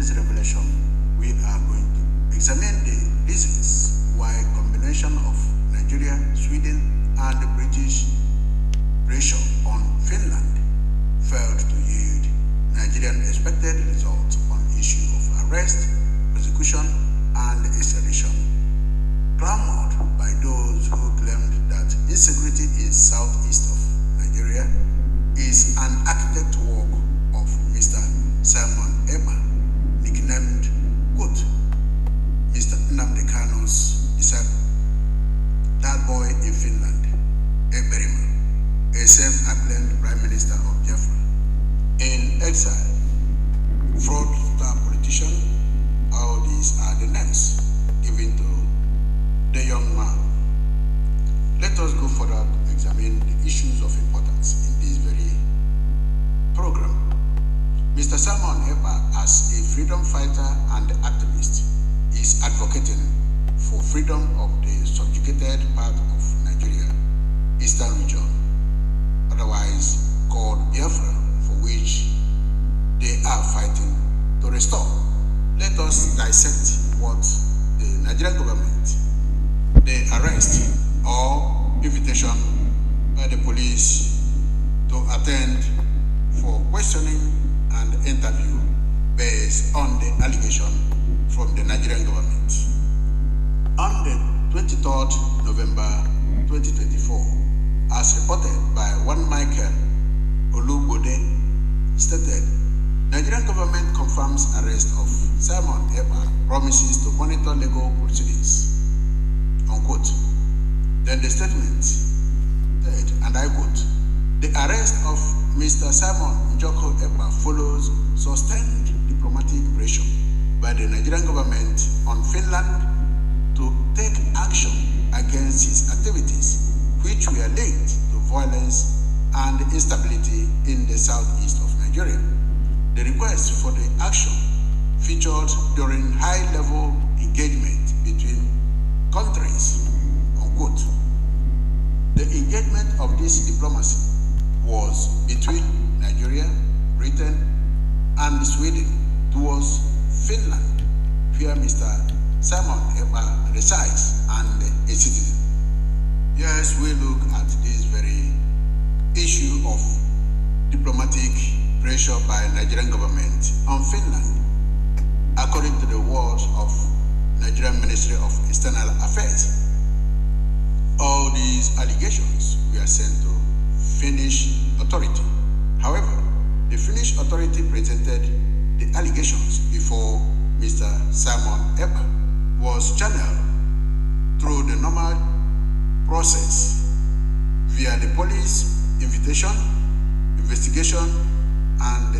today's revelation, we are going to examine the reasons why combination of Nigeria, Sweden, and the British pressure on Finland failed to yield Nigerian expected results on issue of arrest, prosecution, and extradition, clamored by those who claimed that insecurity in southeast of Nigeria is an architect work of Mr. Simon Epka, nicknamed quote, Mr. Nnamdi Kanu's disciple, that boy in Finland, Ebonyi, a self-acclaimed Prime Minister of Biafra, in exile, fraudster politician. All these are the names given to the young man. Let us go further to examine the issues of importance in this very program. Mr. Simon Epka, as a freedom fighter and activist, is advocating for freedom of the subjugated part of Nigeria, Eastern region, otherwise called Biafra, for which they are fighting to restore. Let us dissect what the Nigerian government, the arrest or invitation by the police to attend for questioning and interview based on the allegation from the Nigerian government. On the 23rd November 2024, as reported by one Michael Olugbode, stated, Nigerian government confirms arrest of Simon Epka, promises to monitor legal proceedings, unquote. Then the statement said, and I quote, the arrest of Mr. Simon Njoko Epka follows sustained diplomatic pressure by the Nigerian government on Finland to take action against his activities, which were linked to violence and instability in the southeast of Nigeria. The request for the action featured during high-level engagement between countries, unquote. The engagement of this diplomacy was between Nigeria, Britain, and Sweden towards Finland, where Mr. Simon Epka resides and a citizen. Yes, we look at this very issue of diplomatic pressure by Nigerian government on Finland. According to the words of Nigerian Ministry of External Affairs, all these allegations were sent to Finnish authority. However, the Finnish authority presented the allegations before Mr. Simon Epka was channeled through the normal process via the police invitation, investigation, and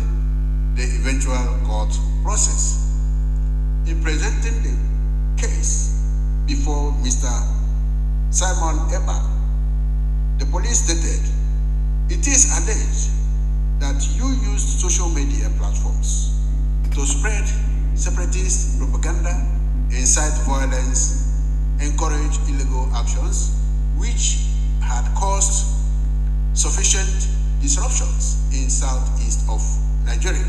the eventual court process. In presenting the case before Mr. Simon Epka, the police stated, it is alleged that you used social media platforms to spread separatist propaganda, incite violence, encourage illegal actions, which had caused sufficient disruptions in southeast of Nigeria.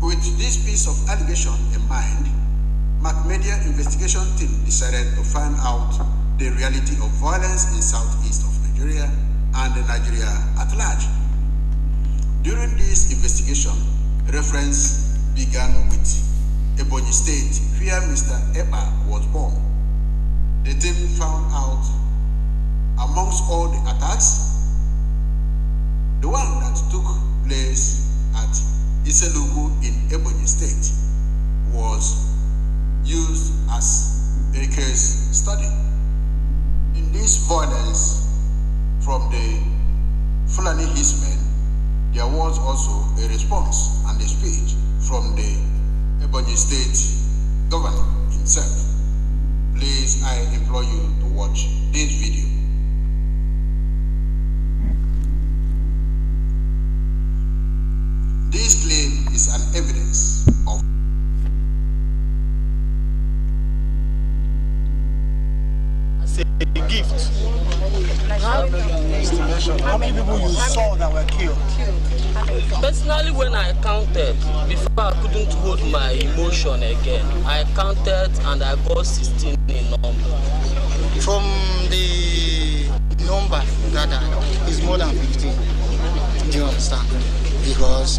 With this piece of allegation in mind, Media investigation team decided to find out the reality of violence in southeast of Nigeria and Nigeria at large. During this investigation, reference began with Ebonyi State, where Mr. Epka was born. The team found out, amongst all the attacks, the one that took place at Iselugu in Ebonyi State was used as a case study. In this violence from the Fulani Hismen, there was also a response and a speech from the Ebonyi State governor himself. Please, I implore you to watch this video. This claim is an evidence of a gift. How many people you saw that were killed? Personally, when I counted, before I couldn't hold my emotion again, I counted and I got 16 in number. From the number gathered, it's more than 15. Do you understand? Because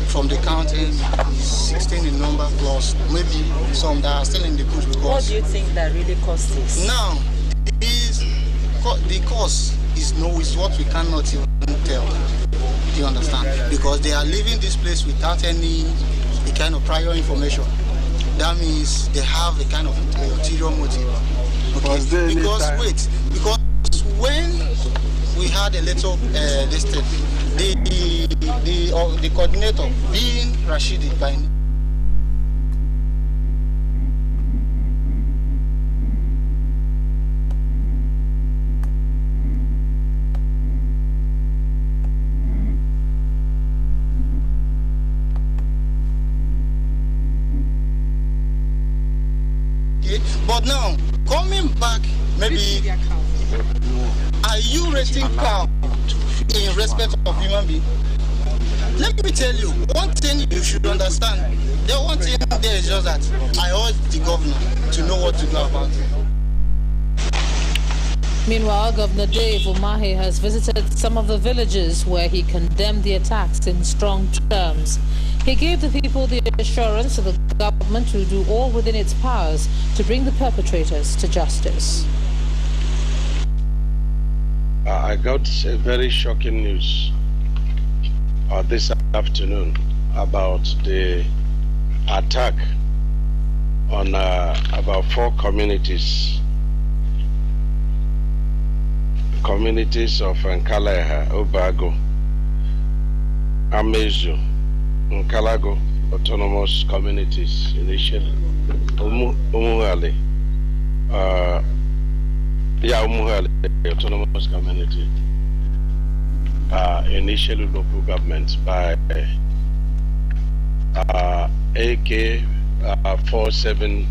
from the counting, it's 16 in number plus maybe some that are still in the bush. What do you think that really caused this? Now, the cause is what we cannot even tell. Do you understand? Because they are leaving this place without any kind of prior information. That means they have a kind of ulterior motive. Okay? Because when we had a little listed, the coordinator being Rashidi by but now, coming back, maybe, are you rating cow in respect of human being? Let me tell you, one thing you should understand, the one thing there is just that I urge the governor to know what to do about it. Meanwhile, Governor Dave Umahi has visited some of the villages where he condemned the attacks in strong terms. He gave the people the assurance of the government to do all within its powers to bring the perpetrators to justice. I got a very shocking news this afternoon about the attack on about 4 communities of Nkaleha, Obago, Amezu, Nkalago autonomous communities initially, Umuhali, Umuhali autonomous community, initially local government by AK-47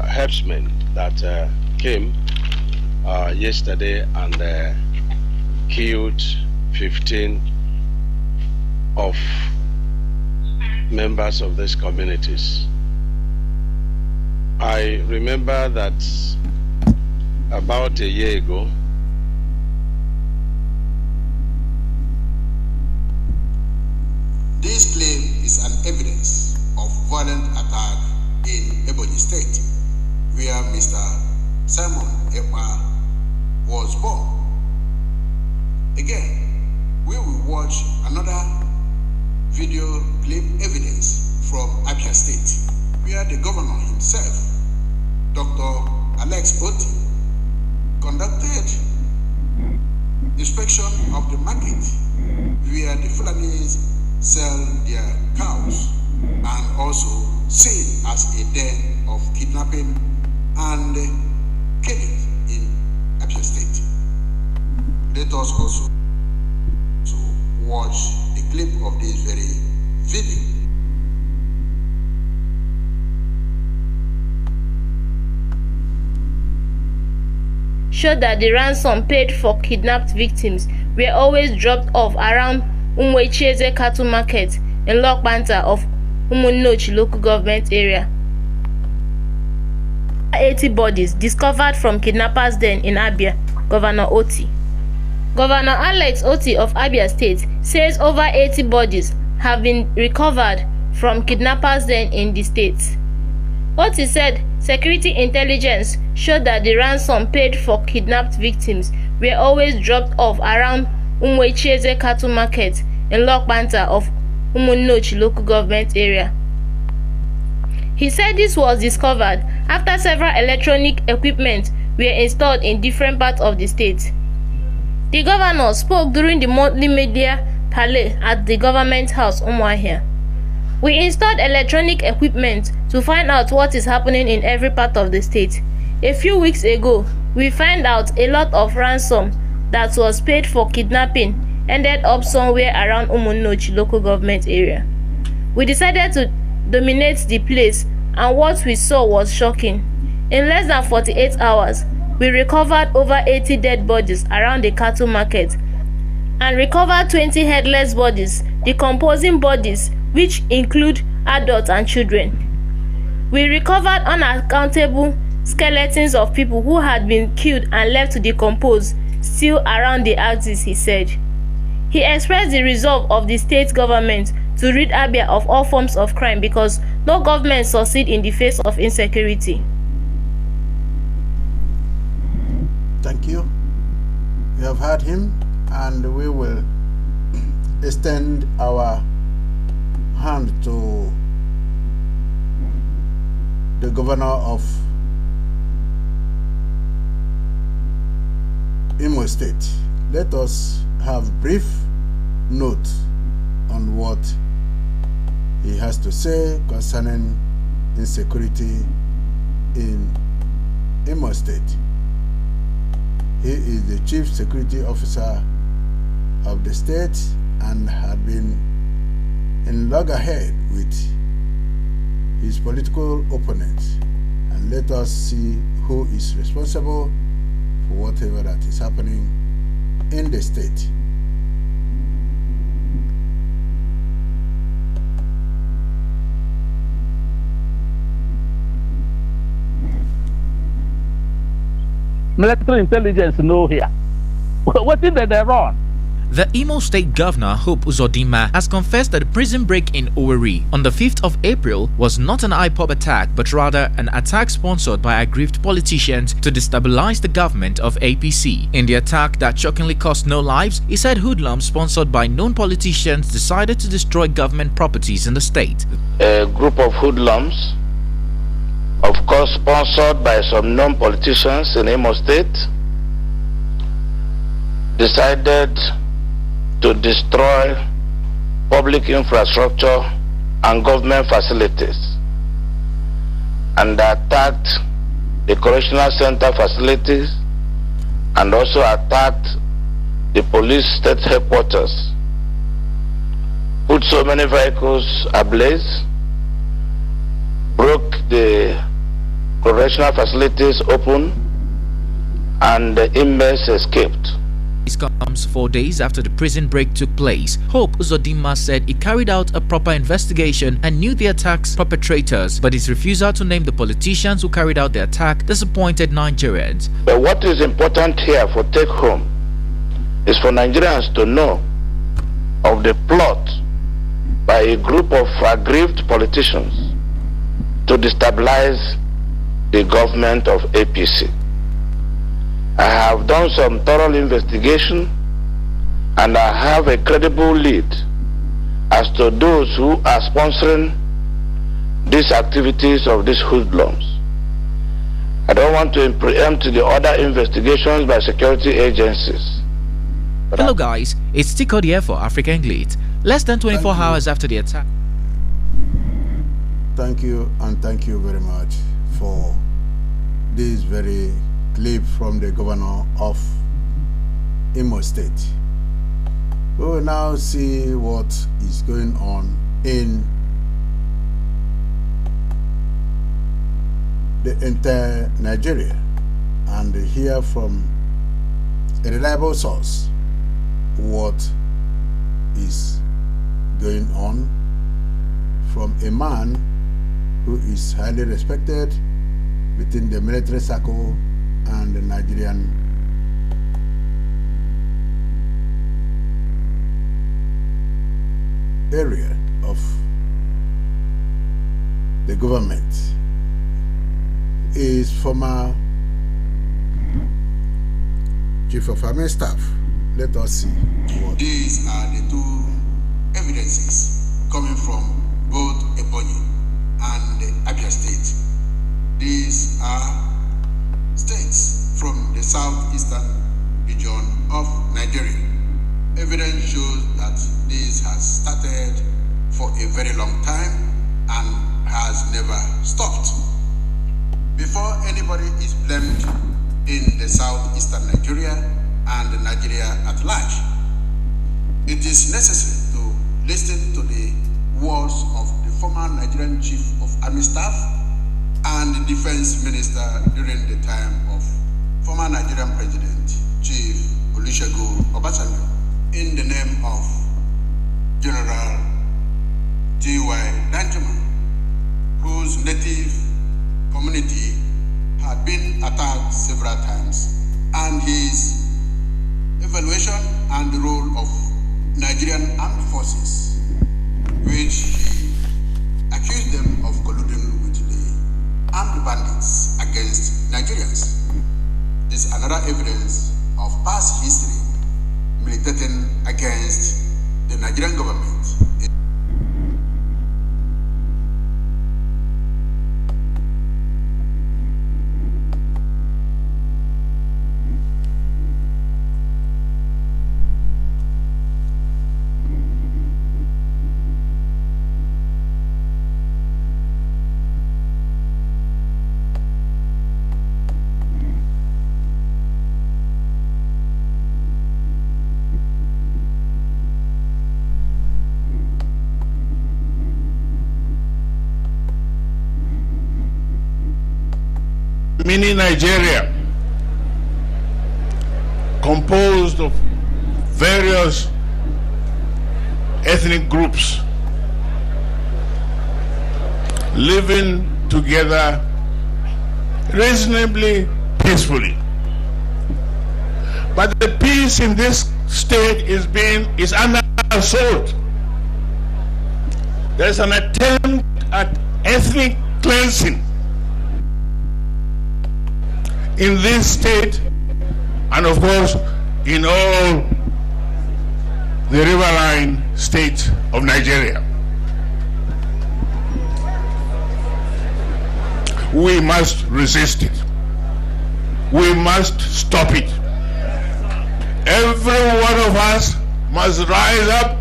herdsmen that came yesterday and killed 15 of members of these communities. I remember that about a year ago, this claim is an evidence of violent attack in Ebonyi State, where Mr. Simon Epka was born. Again, we will watch another video clip evidence from Abia State, where the governor himself, Dr. Alex Oti, conducted inspection of the market where the Fulanis sell their cows and also seen as a den of kidnapping and killing in Abia State. Let us also watch the clip of this very video. Showed that the ransom paid for kidnapped victims were always dropped off around Umwecheze cattle market in Lokbanta of Umunnochi local government area. 80 bodies discovered from kidnappers' den in Abia, Governor Oti. Governor Alex Oti of Abia State says over 80 bodies have been recovered from kidnappers' den in the state. Oti said security intelligence showed that the ransom paid for kidnapped victims were always dropped off around Umwecheze cattle market in Lokbanta of Umunnochi local government area. He said this was discovered after several electronic equipment were installed in different parts of the state. The governor spoke during the monthly media parley at the government house, Umuahia. We installed electronic equipment to find out what is happening in every part of the state. A few weeks ago, we found out a lot of ransom that was paid for kidnapping ended up somewhere around Umunnochi local government area. We decided to dominate the place, and what we saw was shocking. In less than 48 hours, we recovered over 80 dead bodies around the cattle market and recovered 20 headless bodies, decomposing bodies, which include adults and children. We recovered unaccountable skeletons of people who had been killed and left to decompose still around the axis, he said. He expressed the resolve of the state government to rid Abia of all forms of crime because no government succeeds in the face of insecurity. Thank you. We have heard him, and we will extend our hand to the governor of Imo State. Let us have brief note on what he has to say concerning insecurity in Imo State. He is the Chief Security Officer of the state and had been in loggerhead with his political opponents. And let us see who is responsible for whatever that is happening in the state. Military intelligence know here. What did they run? The Imo State Governor, Hope Uzodinma, has confessed that the prison break in Owerri on the 5th of April was not an IPOB attack but rather an attack sponsored by aggrieved politicians to destabilize the government of APC. In the attack that shockingly cost no lives, he said hoodlums sponsored by known politicians decided to destroy government properties in the state. A group of hoodlums, of course sponsored by some known politicians in Imo State, decided to destroy public infrastructure and government facilities, and attacked the correctional center facilities and also attacked the police state headquarters, put so many vehicles ablaze, broke the correctional facilities open, and the inmates escaped. This comes 4 days after the prison break took place. Hope Uzodinma said he carried out a proper investigation and knew the attack's perpetrators, but his refusal to name the politicians who carried out the attack disappointed Nigerians. But what is important here for take home is for Nigerians to know of the plot by a group of aggrieved politicians to destabilize the government of APC. I have done some thorough investigation and I have a credible lead as to those who are sponsoring these activities of these hoodlums. I don't want to preempt the other investigations by security agencies. Hello guys, it's Tico here for African Glitz. Less than 24 hours after the attack. Thank you, and thank you very much for this very clip from the governor of Imo State. We will now see what is going on in the entire Nigeria and hear from a reliable source what is going on from a man who is highly respected within the military circle and the Nigerian area of the government. Is former Chief of Army Staff. Let us see what. These are the two evidences coming from both Ebonyi and the Abia State. These are states from the southeastern region of Nigeria. Evidence shows that this has started for a very long time and has never stopped. Before anybody is blamed in the southeastern Nigeria and Nigeria at large, it is necessary to listen to the words of the former Nigerian Chief of Army Staff and the Defense Minister during the time of former Nigerian President, Chief Olusegun Obasanjo, in the name of General T.Y. Danjuma, whose native community had been attacked several times, and his evaluation and the role of Nigerian armed forces, which he accused them of colluding with the armed bandits against Nigerians. This is another evidence of past history militating against the Nigerian government. Mini Nigeria, composed of various ethnic groups living together reasonably peacefully. But the peace in this state is under assault. There's an attempt at ethnic cleansing in this state, and of course in all the riverine states of Nigeria. We must resist it. We must stop it. Every one of us must rise up.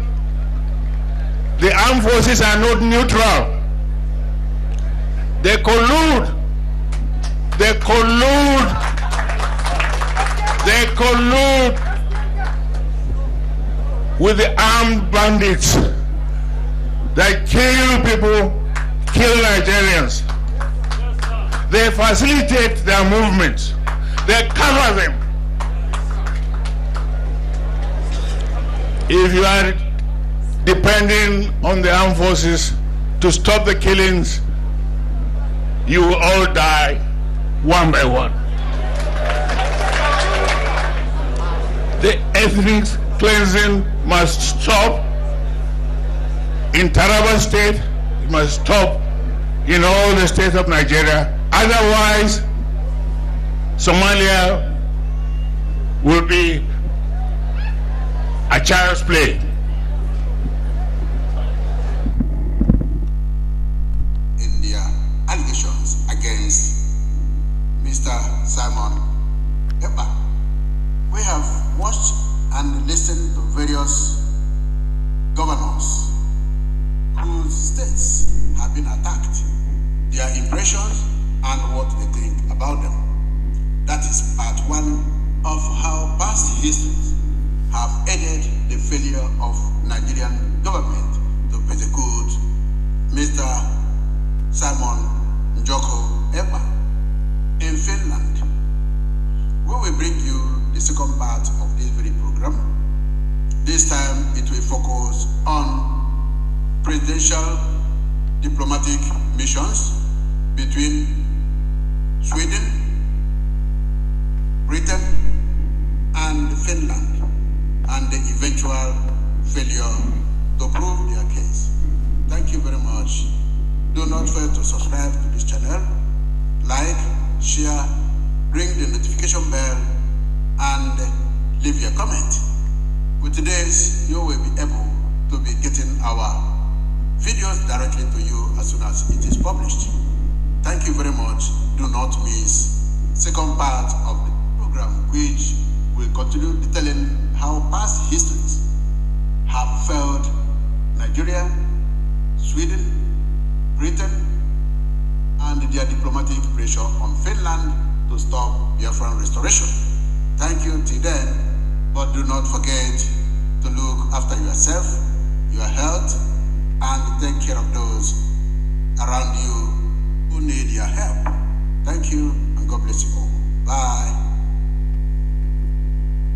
The armed forces are not neutral. They collude. They collude. They collude with the armed bandits that kill people, kill Nigerians. They facilitate their movements. They cover them. If you are depending on the armed forces to stop the killings, you will all die one by one. The ethnic cleansing must stop in Taraba State. It must stop in all the states of Nigeria. Otherwise, Somalia will be a child's play. In their allegations against Mr. Simon Epka, we have watched and listened to various governors whose states have been attacked, their impressions and what they think about them. That is part one of how past histories have aided the failure of Nigerian government to persecute Mr. Simon Epka in Finland. We will bring you the second part of this very program. This time it will focus on presidential diplomatic missions between Sweden, Britain, and Finland, and the eventual failure to prove their case. Thank you very much. Do not fail to subscribe to this channel, like, share, ring the notification bell, and leave your comment. With today's, you will be able to be getting our videos directly to you as soon as it is published. Thank you very much. Do not miss second part of the program, which will continue detailing how past histories have failed Nigeria, Sweden, Britain, and their diplomatic pressure on Finland to stop Biafran restoration. Thank you till then, but do not forget to look after yourself, your health, and take care of those around you who need your help. Thank you, and God bless you all. Bye.